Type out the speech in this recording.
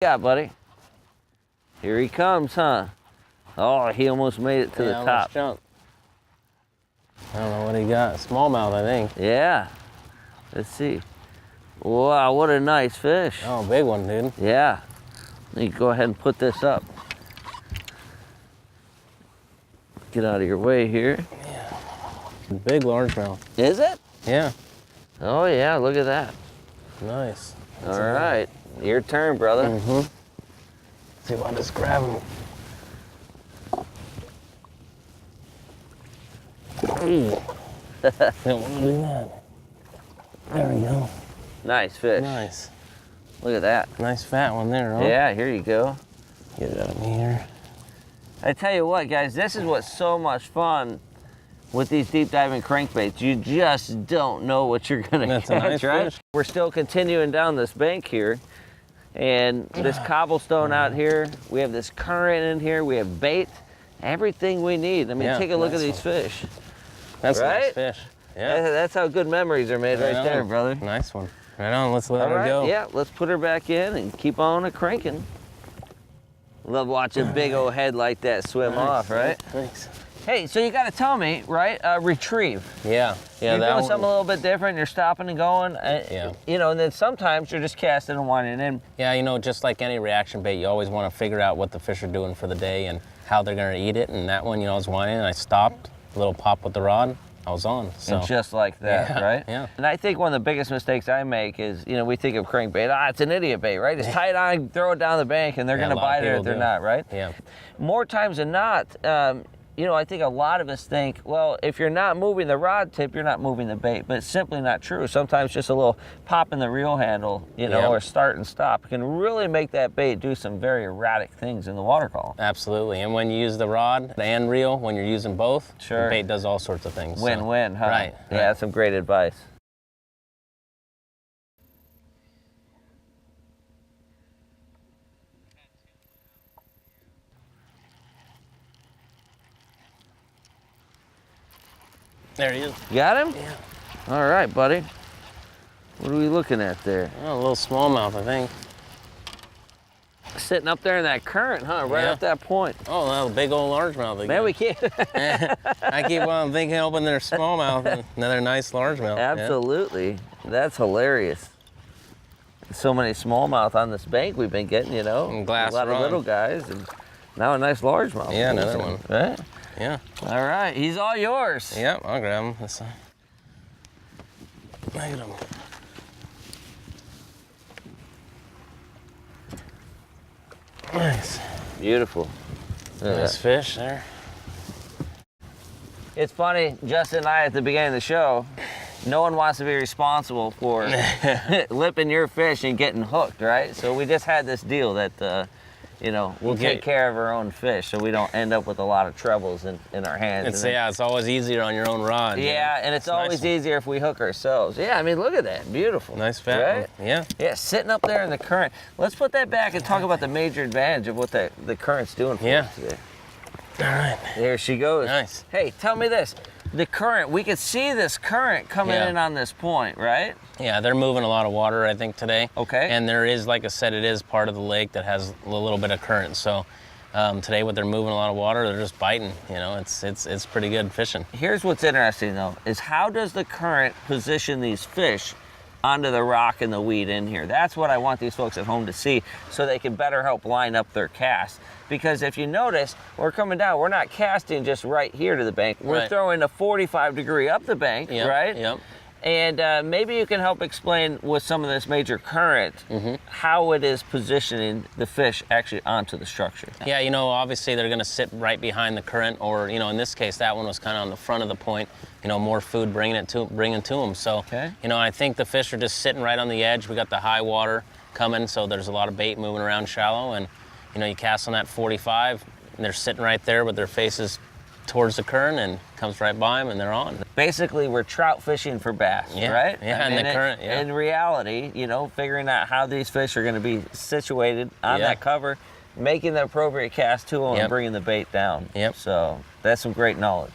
Yeah, buddy. Here he comes, huh? Oh, he almost made it to the top. Jump. I don't know what he got. Smallmouth, I think. Yeah. Let's see. Wow, what a nice fish. Oh, big one, dude. Yeah. You go ahead and put this up. Get out of your way here. Yeah. Big largemouth. Is it? Yeah. Oh, yeah, look at that. Nice. All right. Your turn, brother. Mm-hmm. See if I just grab him. Don't want to do that. There we go. Nice fish. Nice. Look at that. Nice fat one there, huh? Yeah, here you go. Get it out of here. I tell you what, guys, this is what's so much fun with these deep diving crankbaits. You just don't know what you're gonna catch, a nice right? fish. We're still continuing down this bank here, and this cobblestone out here. We have this current in here. We have bait, everything we need. I mean, take a look at these fish. That's right? a nice fish. Yeah. That's how good memories are made right there, brother. Nice one. Right on, let's let her go. Yeah, let's put her back in and keep on a cranking. Love watching big old head like that swim off, right? Thanks. Hey, so you gotta tell me, right? Retrieve. Yeah. You're doing something a little bit different. You're stopping and going. Yeah. You know, and then sometimes you're just casting and winding in. Yeah, you know, just like any reaction bait, you always want to figure out what the fish are doing for the day and how they're gonna eat it. And that one, you know, I was winding and I stopped, a little pop with the rod, I was on. So. And just like that, right? Yeah. And I think one of the biggest mistakes I make is, you know, we think of crankbait, it's an idiot bait, right? Just tie it on, throw it down the bank, and they're gonna bite it if they're not, right? Yeah. More times than not, you know, I think a lot of us think, well, if you're not moving the rod tip, you're not moving the bait, but it's simply not true. Sometimes just a little pop in the reel handle, you know, or start and stop can really make that bait do some very erratic things in the water column. Absolutely, and when you use the rod and reel, when you're using both, the bait does all sorts of things. Win-win, huh? Right. Yeah, that's some great advice. There he is. You got him? Yeah. All right, buddy. What are we looking at there? Oh, a little smallmouth, I think. Sitting up there in that current, huh? Right up that point. Oh, well, big old largemouth again. Man, we can't. I keep on thinking, hoping they're smallmouth, and another nice largemouth. Absolutely. Yeah. That's hilarious. So many smallmouth on this bank we've been getting, you know. And glass a lot of little guys, and now a nice largemouth. Yeah, another one. Right? Yeah. All right, he's all yours. Yep, I'll grab him this side. Look at him. Nice. Beautiful. Nice fish there. It's funny, Justin and I at the beginning of the show, no one wants to be responsible for lipping your fish and getting hooked, right? So we just had this deal that, you know, we'll take care of our own fish so we don't end up with a lot of trebles in our hands. It's always easier on your own rod. Yeah, and it's always easier if we hook ourselves. Yeah, I mean, look at that. Beautiful. Nice fat one. Yeah. Yeah, sitting up there in the current. Let's put that back and talk about the major advantage of what the current's doing for us today. All right. There she goes. Nice. Hey, tell me this. The current, we can see this current coming in on this point, right? Yeah, they're moving a lot of water, I think, today. Okay. And there is, like I said, it is part of the lake that has a little bit of current. So today, they're moving a lot of water, they're just biting. You know, it's pretty good fishing. Here's what's interesting, though, is how does the current position these fish onto the rock and the weed in here? That's what I want these folks at home to see so they can better help line up their cast. Because if you notice, we're coming down, we're not casting just right here to the bank. We're throwing a 45 degree up the bank, right? Yep. And maybe you can help explain with some of this major current how it is positioning the fish actually onto the structure. Yeah, you know, obviously they're gonna sit right behind the current, or, you know, in this case, that one was kind of on the front of the point, you know, more food bringing to them. So, you know, I think the fish are just sitting right on the edge. We got the high water coming, so there's a lot of bait moving around shallow, and, you know, you cast on that 45, and they're sitting right there with their faces towards the current and comes right by them and they're on. Basically, we're trout fishing for bass, right? Yeah, and the current, In reality, you know, figuring out how these fish are going to be situated on that cover, making the appropriate cast to them and bringing the bait down. So that's some great knowledge.